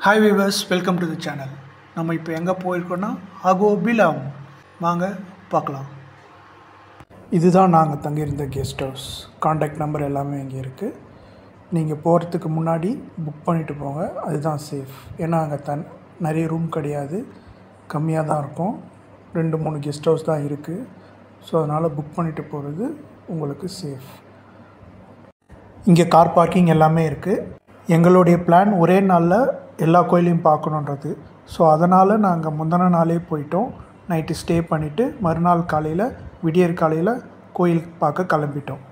Hi viewers, welcome to the channel. நம்ம இப்போ எங்கே போயிருக்கோன்னா அகோபிலம் வாங்க பார்க்கலாம். இதுதான் நாங்கள் தங்கியிருந்த கெஸ்ட் ஹவுஸ். காண்டாக்ட் நம்பர் எல்லாமே இங்கே இருக்குது. நீங்கள் போகிறதுக்கு முன்னாடி புக் பண்ணிவிட்டு போங்க, அதுதான் சேஃப். ஏன்னா அங்கே நிறைய ரூம் கிடையாது, கம்மியாக தான் இருக்கும். 2-3 கெஸ்ட் ஹவுஸ் தான் இருக்குது. ஸோ அதனால் புக் பண்ணிவிட்டு போகிறது உங்களுக்கு சேஃப். இங்கே கார் பார்க்கிங் எல்லாமே இருக்குது. எங்களுடைய பிளான் ஒரே நாளில் எல்லா கோயிலையும் பார்க்கணுன்றது. ஸோ அதனால் நாங்கள் முந்தின நாளே போயிட்டோம். நைட்டு ஸ்டே பண்ணிவிட்டு மறுநாள் காலையில் விடியற் காலையில் கோயிலுக்கு பார்க்க கிளம்பிட்டோம்.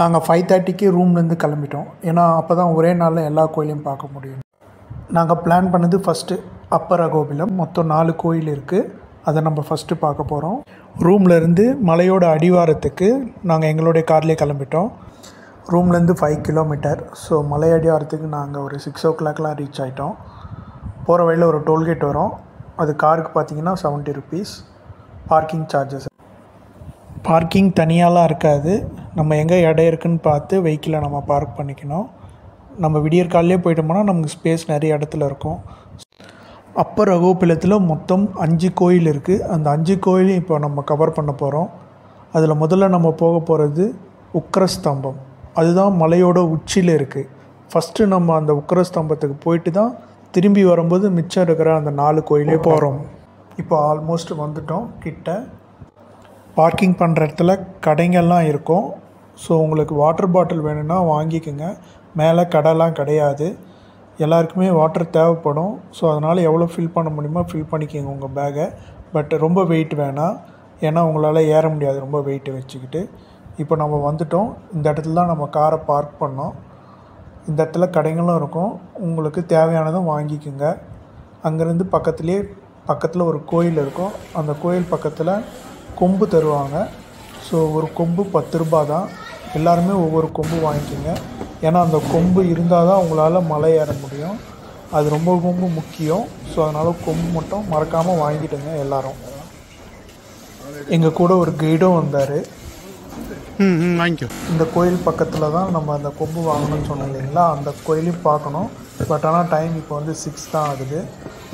நாங்கள் 5:30க்கு ரூம்லேருந்து கிளம்பிட்டோம். ஏன்னா அப்போ தான் ஒரே நாளில் எல்லா கோயிலையும் பார்க்க முடியும். நாங்கள் பிளான் பண்ணது ஃபஸ்ட்டு அப்பர் அகோபிலம். மொத்தம் 4 கோயில் இருக்குது. அதை நம்ம ஃபஸ்ட்டு பார்க்க போகிறோம். ரூம்லேருந்து மலையோட அடிவாரத்துக்கு நாங்கள் எங்களுடைய கார்லேயே கிளம்பிட்டோம். ரூம்லேருந்து 5 கிலோமீட்டர். ஸோ மலை அடிவாரத்துக்கு நாங்கள் ஒரு 6 o'clockலாம் ரீச் ஆகிட்டோம். போகிற வழியில் ஒரு டோல்கேட் வரும். அது காருக்கு பார்த்திங்கன்னா 70 rupees பார்க்கிங் சார்ஜஸ். பார்க்கிங் தனியாலாம் இருக்காது. நம்ம எங்கே இடம் இருக்குதுன்னு பார்த்து வெஹிக்கிளை நம்ம பார்க் பண்ணிக்கணும். நம்ம விடியற் காலையிலே போயிட்டோம்னா நமக்கு ஸ்பேஸ் நிறைய இடத்துல இருக்கும். அப்பர் அகோபிலத்தில் மொத்தம் 5 கோயில் இருக்குது. அந்த 5 கோயிலையும் இப்போ நம்ம கவர் பண்ண போகிறோம். அதில் முதல்ல நம்ம போக போகிறது உக்கிரஸ்தம்பம். அதுதான் மலையோட உச்சியில் இருக்குது. ஃபஸ்ட்டு நம்ம அந்த உக்கிரஸ்தம்பத்துக்கு போயிட்டு தான் திரும்பி வரும்போது மிச்சம் இருக்கிற அந்த 4 கோயிலே போகிறோம். இப்போ ஆல்மோஸ்ட் வந்துட்டோம் கிட்ட. பார்க்கிங் பண்ணுற இடத்துல கடைங்கள்லாம் இருக்கும். ஸோ உங்களுக்கு வாட்டர் பாட்டில் வேணும்னா வாங்கிக்கோங்க. மேலே கடைலாம் கிடையாது. எல்லாருக்குமே வாட்டர் தேவைப்படும். ஸோ அதனால் எவ்வளோ ஃபில் பண்ண முடியுமோ ஃபில் பண்ணிக்கோங்க உங்கள் பேக்கை. பட் ரொம்ப வெயிட் வேணாம், ஏன்னா உங்களால் ஏற முடியாது ரொம்ப வெயிட்டை வச்சுக்கிட்டு. இப்போ நம்ம வந்துட்டோம். இந்த இடத்துல தான் நம்ம காரை பார்க் பண்ணோம். இந்த இடத்துல கடைகளும் இருக்கும். உங்களுக்கு தேவையானதும் வாங்கிக்கோங்க. அங்கேருந்து பக்கத்தில் ஒரு கோயில் இருக்கும். அந்த கோயில் பக்கத்தில் கொம்பு தருவாங்க. ஸோ ஒரு கொம்பு 10 ரூபாய் தான். எல்லாருமே ஒவ்வொரு கொம்பு வாங்கிக்கோங்க. ஏன்னா அந்த கொம்பு இருந்தால் தான் உங்களால் மலை ஏற முடியும். அது ரொம்ப முக்கியம். ஸோ அதனால் கொம்பு மட்டும் மறக்காமல் வாங்கிட்டுங்க எல்லோரும். எங்கள் கூட ஒரு கைடும் வந்தார். வாங்கிக்கோ. இந்த கோயில் பக்கத்தில் தான் நம்ம அந்த கொம்பு வாங்கணும்னு சொன்னோம் இல்லைங்களா, அந்த கோயிலையும் பார்க்கணும். பட் ஆனால் டைம் இப்போ வந்து 6 தான் ஆகுது.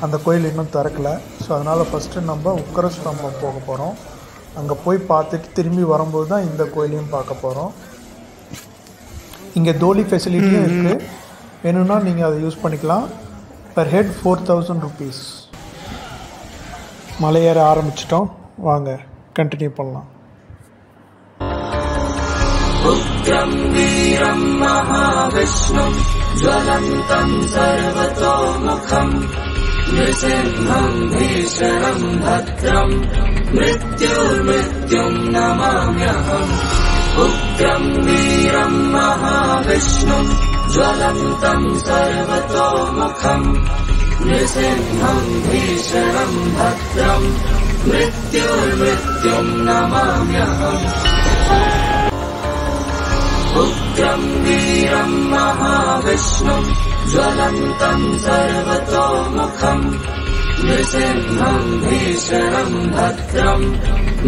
அந்த கோயில் இன்னும் திறக்கலை. ஸோ அதனால் ஃபஸ்ட்டு நம்ம உக்கிரஸ்தம்பம் போக போகிறோம். அங்கே போய் பார்த்துட்டு திரும்பி வரும்போது தான் இந்த கோயிலையும் பார்க்க போகிறோம். இங்கே தோலி ஃபெசிலிட்டியும் இருக்குது. வேணும்னா நீங்கள் அதை யூஸ் பண்ணிக்கலாம். Per head 4000 rupees. மலையேற ஆரம்பிச்சிட்டோம். வாங்க கண்டினியூ பண்ணலாம். उग्रं वीरं महाविष्णुं ज्वलन्तं सर्वतोमुखं नृसिंहं भीषणं भद्रं मृत्युर्मृत्युं नमाम्यहम्. उग्रं वीरं महाविष्णुं ज्वलन्तं सर्वतोमुखं नृसिंहं भीषणं भद्रं मृत्युर्मृत्युं नमाम्यहम्. उग्रं वीरं महाविष्णुं ज्वलन्तं सर्वतोमुखं नृसिंहं भीषणं भद्रं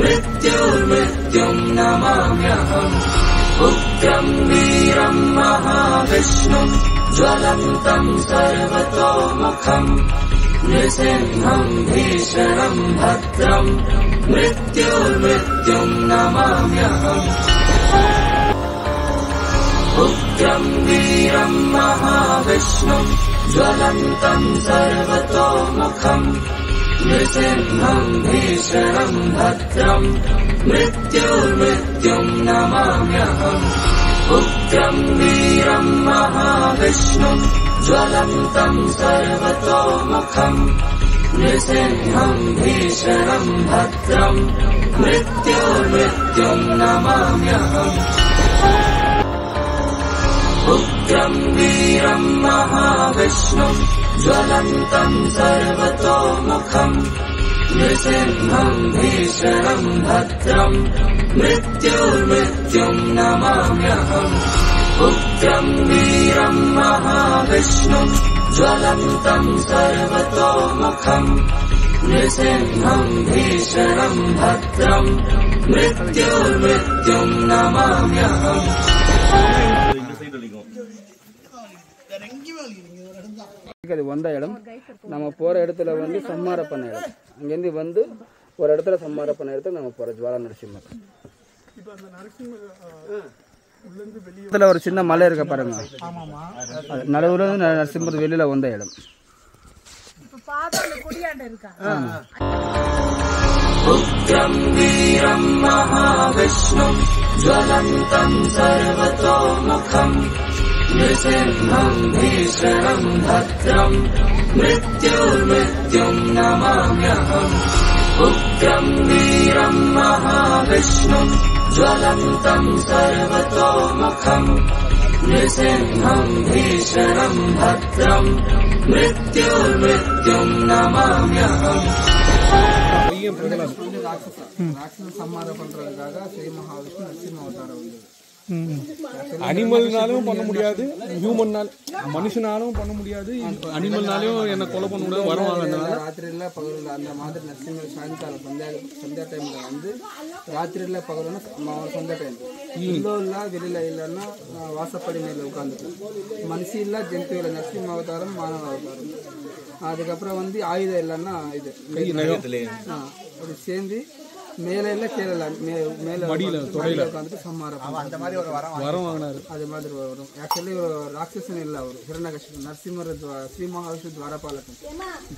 मृत्युर्मृत्युं नमाम्यहम्. उग्रं वीरं महाविष्णुं ज्वलन्तं सर्वतोमुखं नृसिंहं भीषणं भद्रं मृत्युर्मृत्युं नमाम्यहम्. उग्रं वीरं महाविष्णुं ज्वलन्तं सर्वतोमुखं नृसिंहं भीषणं भद्रं मृत्युर्मृत्युं नमाम्यहम्. उग्रं वीरं महाविष्णुं ज्वलन्तं सर्वतोमुखं नृसिंहं भीषणं भद्रं मृत्युर्मृत्युं नमाम्यहम्. उग्रं वीरं महाविष्णुं ज्वलन्तं सर्वतोमुखं नृसिंहं भीषणं भद्रं मृत्युर्मृत्युं नमाम्यहम्. उग्रं वीरं महाविष्णुं ज्वलन्तं सर्वतोमुखं नृसिंहं भीषणं भद्रं मृत्युर्मृत्युं नमाम्यहम्. அது வந்த இடம். நம்ம போகிற இடத்துல வந்து சம்மார பண்ண இடம். அங்கேருந்து வந்து ஒரு இடத்துல சம்மார பண்ண இடத்துல நம்ம போகிற ஜுவாலா நரசிம்மர். இதில் ஒரு சின்ன மலை இருக்க பாருங்க, நடுவில் வந்து நரசிம்மர் வெளியில் வந்த இடம். உக்ரம் வீரம் மகாவிஷ்ணும் ஜ்வலந்தம் சர்வதோமுகம் நிருசிம்ஹம் பீஷணம் பத்ரம் மிருத்யுர்மிருத்யும் நமாம்யஹம். உக்ரம் வீரம் மகாவிஷ்ணும் ஜ்வலந்தம் சர்வதோமுகம் நிருசிம்ஹம் பீஷணம் பத்ரம் மிருத்யுர்மிருத்யும் நமாம்யஹம். ராட்சச சம்மாரம் பண்றதுக்காக ஸ்ரீ மகாவிஷ்ணு நரசிம்ம அவதாரம் வந்தது. அனிமல்னாலும் பண்ண முடியாது, ஹியூமன்னால மனுஷனாலும் பண்ண முடியாது, அனிமல்னாலையும் என்ன கொலை பண்ண முடியாது. வருவாங்க ராத்திரியில் பகலில் அந்த மாதிரி நரசிம்மர் சாயங்காலம் சந்தியா டைம்ல வந்து ராத்திரியில் பகல்னா சந்தியா டைம் இவ்வளோ இல்லை வெளியில் இல்லைன்னா வாசப்படி மேலே உட்காந்துட்டு மனுஷி இல்லை ஜந்து இல்லை நரசிம்ம அவதாரம் மானவ அவதாரம். அதுக்கப்புறம் வந்து ஆயுதம் இல்லைன்னா இது அப்படி சேர்ந்து மேலே இல்லை கீழே மேலே உட்காந்துட்டு சம்மாரம் அந்த மாதிரி ஒரு வரம் வாங்கினாரு. அது மாதிரி வரும். ஆக்சுவலி ஒரு ராட்சசன் இல்லை, அவர் ஹிரண்யகசிபு நரசிம்மர் ஸ்ரீ மகாவிஷ்ணு துவாரபாலகன்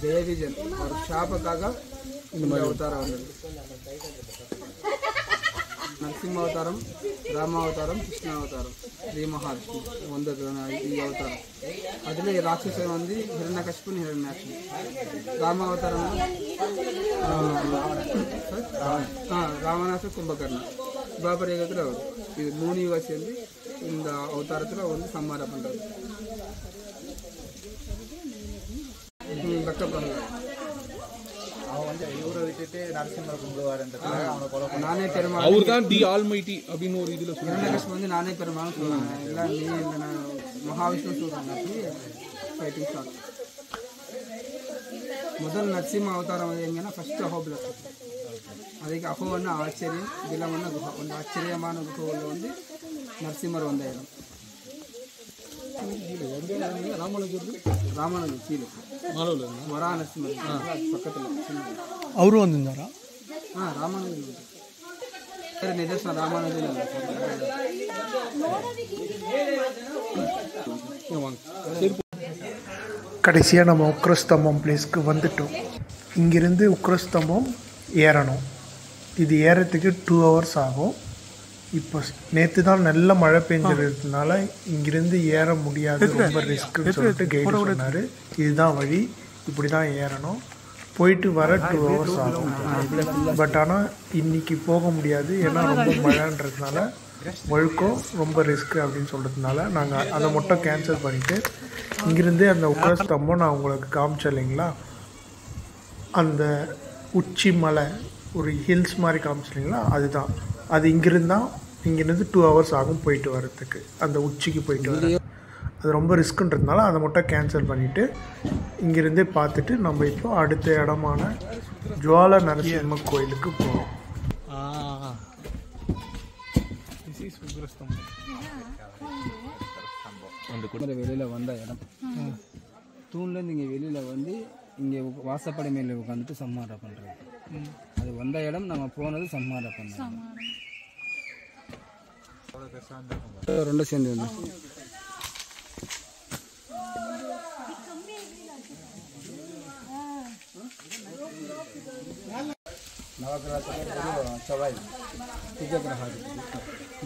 ஜெயவிஜன் அவர் ஷாபக்காக இந்த அவதாரம் வந்தது. நரசிம்ம அவதாரம், ராமாவதாரம், கிருஷ்ணாவதாரம், ஸ்ரீ மகாவிஷ்ணு வந்தது ಈ ಅವತಾರ. அதில் ராட்சசன் வந்து ஹிரண்யகசிபு ஹிரண்யாட்சி. ராமாவதாரம் ராவணாச கும்பகர்ணன் துவாபர யுகத்தில் அவர். இது 3 யுகம் சேர்ந்து இந்த அவதாரத்தில் வந்து சம்மாரம் பண்ணுறது. நானே பெருமாள், அவர் தான் தி ஆல்மைட்டி அப்படின்னு ஒரு இதில் ஹிரண்யகசிபு வந்து நானே பெருமாள் சொல்லுவாங்க. எல்லாம் நீ இந்த மகாவிஷ்ணு சொல்றாங்க. அப்படி ஃபைட்டிங் ஸ்டார்ட். முதல் நரசிம்ம அவதாரம் வந்து எங்கன்னா ஃபர்ஸ்ட் அஹோபில. அதுக்கு அஹோன்னா ஆச்சரியம், பிலம்னா குஹா. ಒಂದು ஆச்சரியமான குஹையில் வந்து நரசிம்மர் வந்த இடம். ராமானுஜர் கீழே வரா நரசிம்மர் பக்கத்தில் அவரும் வந்திருந்தாரா? ராமானுஜர் வேறு நிதர்சனம் ராமானுஜர் கடைசியாக நம்ம உக்ரஸ்தம்பம் பிளேஸ்க்கு வந்துட்டோம். இங்கிருந்து உக்ரஸ்தம்பம் ஏறணும். இது ஏறத்துக்கு 2 hours ஆகும். இப்போ நேற்று தான் நல்ல மழை பெஞ்சிருந்ததுனால இங்கிருந்து ஏற முடியாது, ரொம்ப ரிஸ்க்குன்னு சொல்லிட்டு கைடு சொன்னார். இதுதான் வழி, இப்படி தான் ஏறணும். போயிட்டு வர 2 hours ஆகும். பட் ஆனால் இன்றைக்கி போக முடியாது, ஏன்னா ரொம்ப மழைன்றதுனால வழுக்கும், ரொம்ப ரிஸ்க்கு அப்படின்னு சொல்கிறதுனால நாங்கள் அதை மட்டும் கேன்சல் பண்ணிவிட்டு இங்கிருந்தே அந்த உக்ரஸ்தம்பம் நான் உங்களுக்கு காமிச்சேன் இல்லைங்களா, அந்த உச்சி மலை ஒரு ஹில்ஸ் மாதிரி காமிச்சிட்டிங்களா, அதுதான் அது. இங்கிருந்து 2 hours ஆகும் போயிட்டு வரத்துக்கு, அந்த உச்சிக்கு போயிட்டு வர. அது ரொம்ப ரிஸ்க்குன்றதுனால அதை மட்டும் கேன்சல் பண்ணிவிட்டு இங்கிருந்தே பார்த்துட்டு நம்ம இப்போ அடுத்த இடமான ஜுவாலா நரசிம்ம கோயிலுக்கு போகிறோம். வெளியில் வந்த இடம். தூண்லேருந்து இங்கே வெளியில் வந்து இங்கே வாசப்படை மேலே உட்காந்துட்டு சம்மாரம் பண்ணுறது. அது வந்த இடம். நம்ம போனது சம்மாரம் பண்ண ரெண்டும் சேர்ந்து வந்து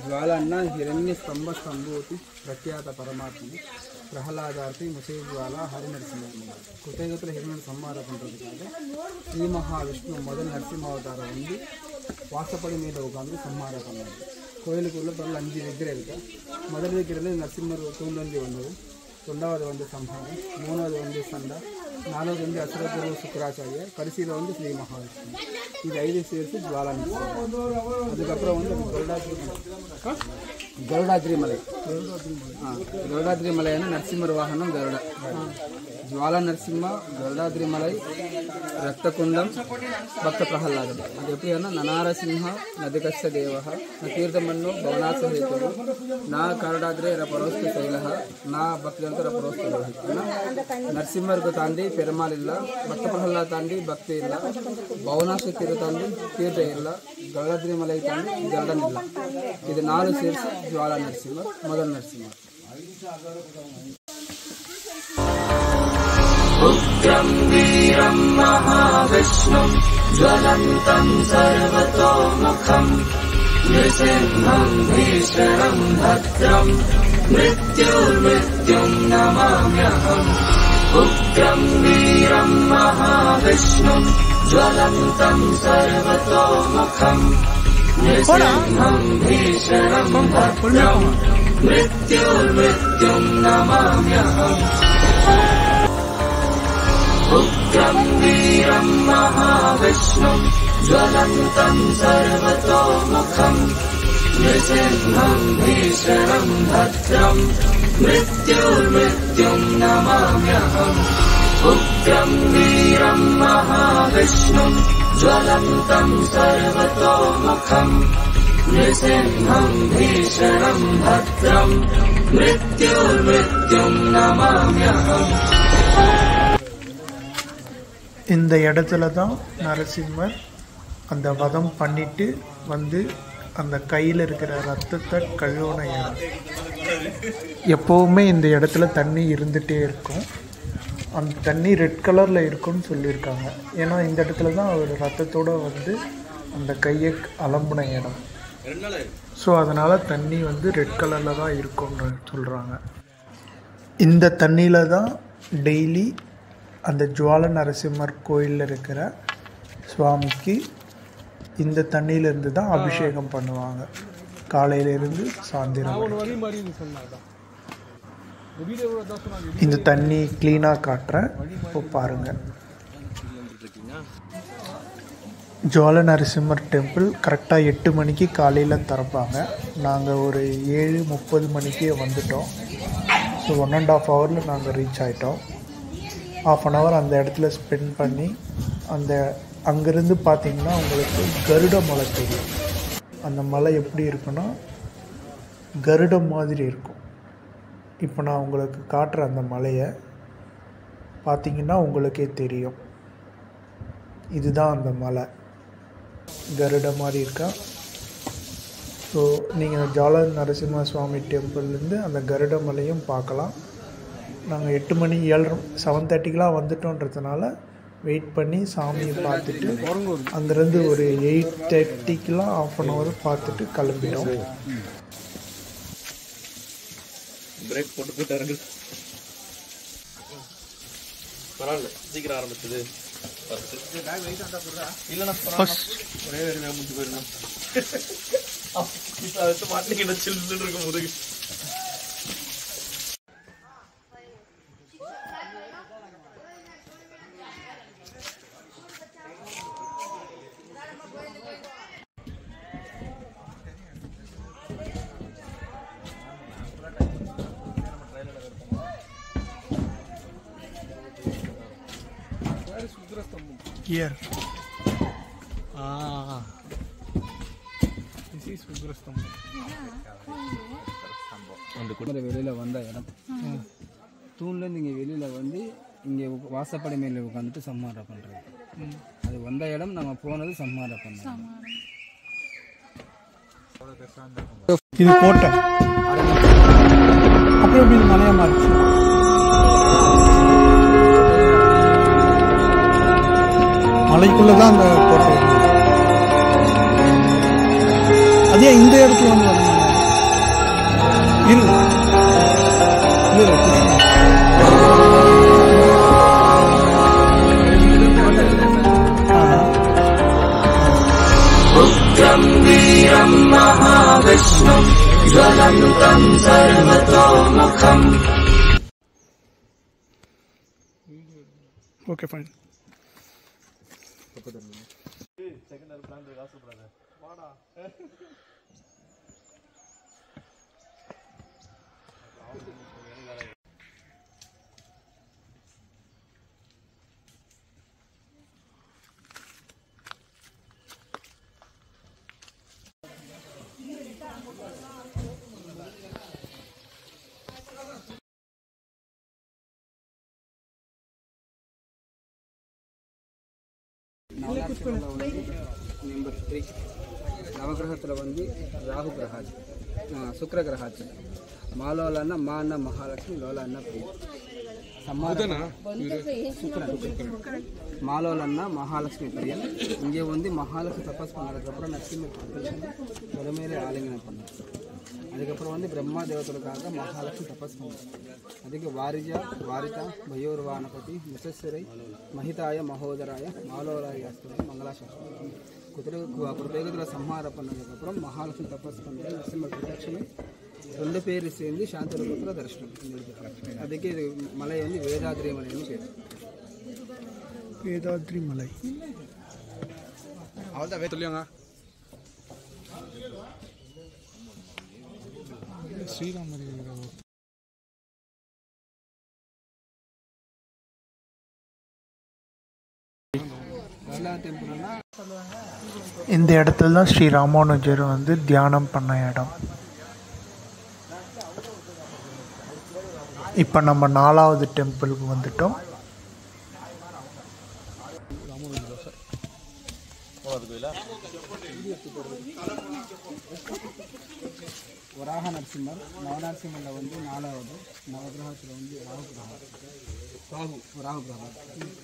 ಜ್ವಾಲನ್ನ ಹಿರಣ್ಯ ಸ್ತಂಭೋತಿ ಪ್ರಖ್ಯಾತ ಪರಮಾತ್ಮ பிரகலாதார்த்தி முசை ஜுவாலா ஹரிநரசிம்ம குத்தகத்தில் ஹிரண்யன் சம்மாரம் பண்ணுறதுக்காக ஸ்ரீ மகாவிஷ்ணு முதல் நரசிம்ம அவதாரம் வந்து வாசப்படி மேலே உட்காந்து சம்மாரம் பண்ணாங்க. கோயிலுக்குள்ளே பிறகு 5 விக்கிரம் இருக்கு. முதல் விக்கிரத்தில் நரசிம்மர் தூண்லந்தி வந்தது. 2வது வந்து சம்ஹாரம், 3வது வந்து சண்டா, 4வது வந்து அசுரகுரு சுக்கராச்சாரியர், கடைசியில் வந்து ஸ்ரீ மகாவிஷ்ணு. இது 5 சேர்த்து ஜுவாலா நரசிம்மர். அதுக்கப்புறம் வந்து கருடாத்ரி மலை. கருடாத்ரி மலையான நரசிம்மர் வாகனம் கருடா. జ్వాలా నరసింహ గరుడాద్రిమలై రక్తకుండం భక్త ప్రహ్లాదం అది ఎప్పుడైనా ననారసింహ నదికస్య దేవ తీర్థమన్ను భవనాస హేతువు నా కరుడాద్రి రపరోస్తు శైల నా భక్తియంత రపరోస్తు ನರಸಿಂಹರ್ಗು ತಾಂಡಿ ಪೆರುಮಾಳ್ ಇಲ್ಲ ಭಕ್ತ ಪ್ರಹ್ಲಾದ ತಾಂಡಿ ಭಕ್ತಿ ಇಲ್ಲ ಭವನಾಶ ತೀರ್ಥ ತಾಂಡಿ ತೀರ್ಥ ಇಲ್ಲ ಗರುಡಾದ್ರಿ ಮಲೈ ತಾಂಡಿ ಗರುಡನಿಲ್ಲ ಇದು 4 ಸೇರಿಸಿ ಜ್ವಾಲಾ ನರಸಿಂಹ ಮೊದಲ ನರಸಿಂಹ उग्रं वीरं महाविष्णुं ज्वलन्तं सर्वतोमुखं नृसिंहं भीषणं भद्रं मृत्युर्मृत्युं नमाम्यहम् उग्रं वीरं महाविष्णुं ज्वलन्तं सर्वतोमुखं नृसिंहं भीषणं भद्रं मृत्युर्मृत्युं नमाम्यहम् उग्रं वीरं महाविष्णुं ज्वलन्तं सर्वतोमुखं नृसिंहं भीषणं भद्रं मृत्युर्मृत्युं नमाम्यहम् उग्रं वीरं महाविष्णुं ज्वलन्तं सर्वतोमुखं नृसिंहं भीषणं भद्रं मृत्युर्मृत्युं नमाम्यहम् இந்த இடத்துல தான் நரசிம்மர் அந்த வதம் பண்ணிட்டு வந்து அந்த கையில் இருக்கிற ரத்தத்தை கழுவுன இடம். எப்போவுமே இந்த இடத்துல தண்ணி இருந்துகிட்டே இருக்கும். அந்த தண்ணி ரெட் கலரில் இருக்கும்னு சொல்லியிருக்காங்க. ஏன்னா இந்த இடத்துல தான் அவர் ரத்தத்தோடு வந்து அந்த கையை அலம்புன இடம். ஸோ அதனால் தண்ணி வந்து ரெட் கலரில் தான் இருக்கும்னு சொல்கிறாங்க. இந்த தண்ணியில் தான் டெய்லி அந்த ஜுவால நரசிம்மர் கோயிலில் இருக்கிற சுவாமிக்கு இந்த தண்ணியிலேருந்து தான் அபிஷேகம் பண்ணுவாங்க. காலையிலேருந்து சாயந்தரம். இந்த தண்ணி க்ளீனாக காட்டுறேன், இப்போ பாருங்கள். ஜுவால நரசிம்மர் டெம்பிள் கரெக்டாக 8 மணிக்கு காலையில் திறப்பாங்க. நாங்கள் ஒரு 7:30 மணிக்கே வந்துட்டோம். ஸோ 1.5 ஹவரில் நாங்கள் ரீச் ஆகிட்டோம். ½ அன் ஹவர் அந்த இடத்துல ஸ்பெண்ட் பண்ணி அங்கேருந்து பார்த்திங்கன்னா உங்களுக்கு கருட மலை தெரியும். அந்த மலை எப்படி இருக்குன்னா கருடம் மாதிரி இருக்கும். இப்போ நான் உங்களுக்கு காட்டுற அந்த மலையை பார்த்திங்கன்னா உங்களுக்கே தெரியும். இதுதான் அந்த மலை, கருட மாதிரி இருக்கா. ஸோ நீங்கள் ஜுவால நரசிம்ம சுவாமி டெம்பிள்லேருந்து அந்த கருட மலையும் பார்க்கலாம். நாங்கள் 8 மணி 7:30 வந்துட்டோன்றதுனால வெயிட் பண்ணி சாமியை பார்த்துட்டு அங்கேருந்து ஒரு 8:30 ½ அன் ஹவர் பார்த்துட்டு கிளம்பிட்டோம். பிரேக் போட்டு போயிட்டாருங்க. பரவாயில்ல, சீக்கிரம் ஆரம்பிச்சது. இல்லைண்ணா ஒரே வேறு முடிச்சு போயிருந்தோம். இப்போ மாட்டிக்கிட்ட சில்லுன்னு இருக்கும் முதுகு. Here. This is Ugrastambam. அந்த கூட வெளியில் வந்த இடம் தூண்லேருந்து இங்கே வெளியில் வந்து இங்கே வாசப்படை மேலே உட்காந்துட்டு சம்மாரம் பண்ணுறது. அது வந்த இடம் நம்ம போனது சம்மாரம் பண்ணோம். இது கோட்டை. அப்புறம் எப்படி மலையாக மாறிச்சு? மலைக்குள்ளே தான் அந்த கோட்டை. அதே இந்த இடத்துல வந்து उग्रं वीरं महाविष्णुं ज्वलन्तं सर्वतोमुखम्. Okay fine. நவநாசிமில் வந்து நம்பர் 3 நவகிரகத்தில் வந்து ராகு கிரகாச்சு, சுக்கிர கிரகாச்சு. மாலோலன்னா மா அண்ணா மகாலட்சுமி, லோல அண்ணா பிரியா. மாலோலன்னா மகாலட்சுமி பிரியன். இங்கே வந்து மகாலட்சுமி தபஸ் பண்ணதுக்கப்புறம் நரசிம்மர் முதமையிலே ஆலிங்கனம் பண்ணார். அதுக்கப்புறம் வந்து பிரம்மா தேவதற்காக மகாலட்சுமி தபஸ் பண்ணார். அதுக்கு வாரிதா பயோர்வானபதி முசஸ்ஸரை மஹிதாய மகோதராய மாலோராய மங்களாசாஸ்திரம் குருதேகத்தில் சம்ஹார பண்ணதுக்கப்புறம் மகாலட்சுமி தபஸ் பண்ணது நரசிம்மர் பிரதட்சணை 2 பேர் சேர்ந்து சாந்தரூபத்தில் தரிசனம். அதுக்கு இது மலை வந்து வேதாத்ரி மலைன்னு பேர். வேதாத்ரி மலை. அவ்வளோதான் சொல்லியாங்க. ஸ்ரீராமர் டெம்பிள்னா இந்த இடத்துல தான் ஸ்ரீ ராமானுஜர் வந்து தியானம் பண்ண இடம். இப்போ நம்ம 4வது டெம்பிளுக்கு வந்துட்டோம். வராக நரசிம்மர். நவநரசிம்மரில் வந்து 4வது. நவகிரகத்தில் வந்து ராகு கிரகம்.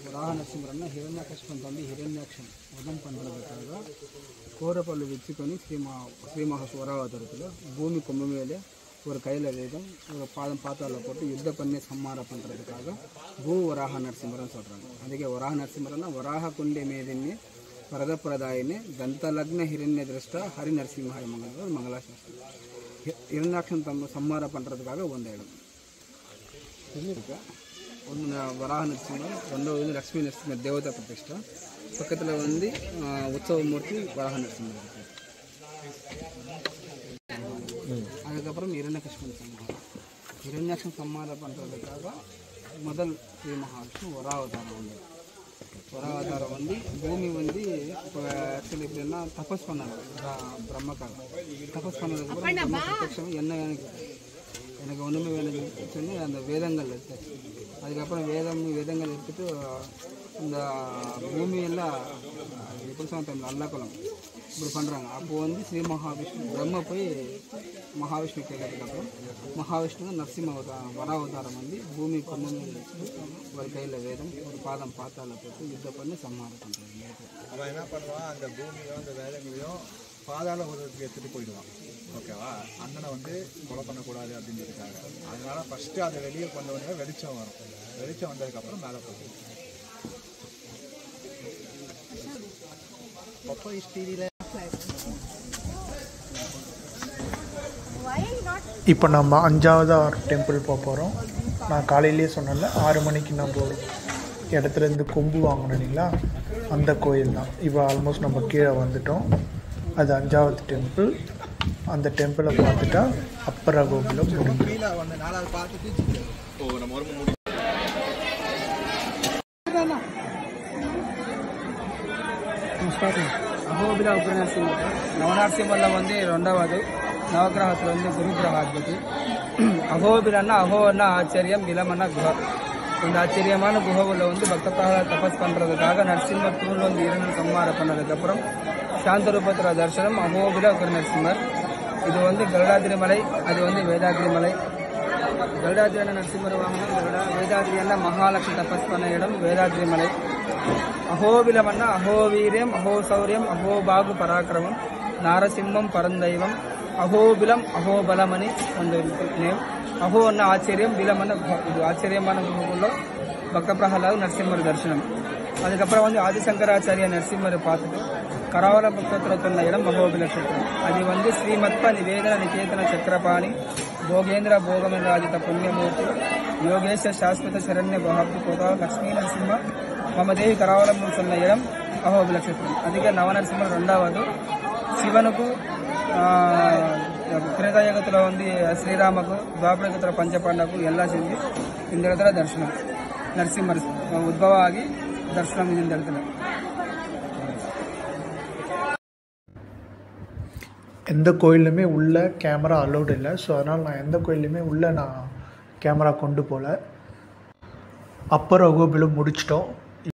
வராக நரசிம்மர்னா ஹிரண்யகஷ்பன் தம்பி ஹிரண்யாக்ஷன் வதம் பண்ணுறதுக்காக கோரப்பள்ளு வச்சுக்கொண்டு ஸ்ரீமகாஸ்வராவதரத்தில் பூமி கொம்பு மேலே ஒரு கையில் வேதம் ஒரு பாதம் பாத்தால போட்டு யுத்த பண்ணி சம்மாரம் பண்ணுறதுக்காக வராக நரசிம்மர்னு சொல்கிறாங்க. அதுக்கே வராக நரசிம்மர்னா வராக குண்டே மேதின்யே வரதப்பிரதாயினே ದಂತಲಗ್ನ ಹಿರಣ್ಯ ದೃಷ್ಟ ಹರಿ ನರಸಿಂಹಾಯ ಮಂಗಲಾಶಾಸ್ತ್ರ. இரண்டாட்சம் சம்மாரம் பண்ணுறதுக்காக வந்த இடம் இருக்கு. ஒன்று வராக நரசிம்மர், 2வது வந்து லக்ஷ்மி நரசிம்மர் தேவதா பிரதிஷ்டா. பக்கத்தில் வந்து உற்சவமூர்த்தி வராக நரசிம்மர் இருக்கு. அதுக்கப்புறம் இரண்யகஷ்பன் சம்மாரம். இரண்யாட்சம் சம்மாரம் பண்ணுறதுக்காக முதல் ஸ்ரீ மகாவிஷ்ணு வராவதாரம் வந்து வராவதாரம் வந்து பூமி வந்து இப்போ ஆக்சுவலி எப்படின்னா தபஸ் பண்ணாங்க பிரம்மக்காக. தபஸ் பண்ணதுக்கப்புறம் பிரத்யட்சம் என்ன எனக்கு ஒன்றுமே வேணும் சொல்லி அந்த வேதங்கள் எடுத்தாச்சு. அதுக்கப்புறம் வேதங்கள் எடுத்துட்டு இந்த பூமியெல்லாம் எப்படி சொன்ன அல்லாக்குளம் இப்படி பண்ணுறாங்க. அப்போது வந்து ஸ்ரீ மகாவிஷ்ணு பிரம்ம போய் மகாவிஷ்ணு கேட்கறதுக்கப்புறம் மகாவிஷ்ணு நரசிம்ம வராவதாரம் வந்து பூமி கொண்டு வச்சுட்டு ஒரு கையில் வேதம் ஒரு பாதம் பாத்தால போட்டு யுத்தம் பண்ணி சம்மாரம் பண்ணுறாங்க. அவன் என்ன பண்ணுவான், அந்த பூமியும் அந்த வேதங்களையும் பாதாள உலகத்துக்கு எடுத்துகிட்டு போயிடுவான். ஓகேவா? அண்ணனை வந்து கொலை பண்ணக்கூடாது அப்படின்றதுக்காக. அதனால ஃபஸ்ட்டு அதை வெளியே கொண்டு வந்து வெளிச்சம் வரும். வெளிச்சம் வந்ததுக்கப்புறம் மேலே போகும். அப்போ ஹிஸ்டரியில் இப்போ நம்ம 5வது டெம்பிள் போக போகிறோம். நான் காலையிலேயே சொன்னேன்ல 6 மணிக்கு நம்ம ஒரு இடத்துலேருந்து கொம்பு வாங்கணும் இல்லைங்களா, அந்த கோயில் தான். இப்போ ஆல்மோஸ்ட் நம்ம கீழே வந்துட்டோம். அது 5வது டெம்பிள். அந்த டெம்பிளை பார்த்துட்டா அப்பர கோகுலம் முடியும். அகோபில உபநரசிம்மர். நவநரசிம்மரில் வந்து 2வது. நவகிரகத்தில் வந்து குரு கிரகாதிபதி. அகோபிலன்னா அகோன்னா ஆச்சரியம், பிலமன்னா குஹா. இந்த ஆச்சரியமான குஹாவில் வந்து பக்தத்தாக தபஸ் பண்ணுறதுக்காக நரசிம்மர் தூள் வந்து 2 சம்மாரம் பண்ணதுக்கப்புறம் சாந்தரூபத்திர தர்சனம் அகோபில உபநரசிம்மர். இது வந்து கருடாதிரி மலை, அது வந்து வேதாத்ரி மலை. கருடாதிரியான நரசிம்மர் வாங்கினா வேதாத்ரியான மகாலட்சுமி தபஸ் பண்ண இடம் வேதாத்ரி மலை. அகோபிலமன்னா அகோவீரியம், அகோசௌரியம், அகோபாகு பராக்கிரமம், நாரசிம்மம் பரந்தைவம், அகோபிலம் அகோபலமணி ಒಂದು ನೇಮ್. ಅಹೋ ಅನ್ನ ಆಶ್ಚರ್ಯಂ, ಬಿಲಂ ಅನ್ನ ಇದು ಆಶ್ಚರ್ಯமான குகைக்குள்ள பக்த பிரகலாத நரசிம்மர் தரிசனம். அதுக்கப்புறம் வந்து ஆதிசங்கராச்சாரிய நரசிம்மரை பார்த்துட்டு கராவல பக்தத்தில் சொன்ன இடம் அகோபில க்ஷேத்திரம். அது வந்து ஸ்ரீமத்ப நிவேதன நிகேதன சக்கரபாணி ಭೋಗೇಂದ್ರ ಭೋಗಮರಾಜಿತ ಪುಣ್ಯಮೂರ್ತಿ ಯೋಗೇಶ ಶಾಶ್ವತ ಶರಣ್ಯ ಬಹಾಬ್ದು ಕೋದ ಲಕ್ಷ್ಮೀ ನರಸಿಂಹ ಮಮ ದೇವಿ ಕರಾವಲಂಬು சொன்ன இடம் அகோபில க்ஷேத்திரம். அதுக்கு நவநரசிம்மர் 2வது. சிவனுக்கு திரேதாயுகத்தில் வந்து ஸ்ரீராமக்கு, துவாபரயுகத்தில் பஞ்சபாண்டவுக்கு எல்லாம் செஞ்சு இந்த இடத்துல தரிசனம் நரசிம்மர் உத்பவ ஆகி தரிசனம் இந்த இடத்துல. எந்த கோயிலுமே உள்ளே கேமரா அலோடு இல்லை. ஸோ அதனால் நான் எந்த கோயிலுமே உள்ளே நான் கேமரா கொண்டு போகல. அப்பர் அகோபிலம் முடிச்சிட்டோம்.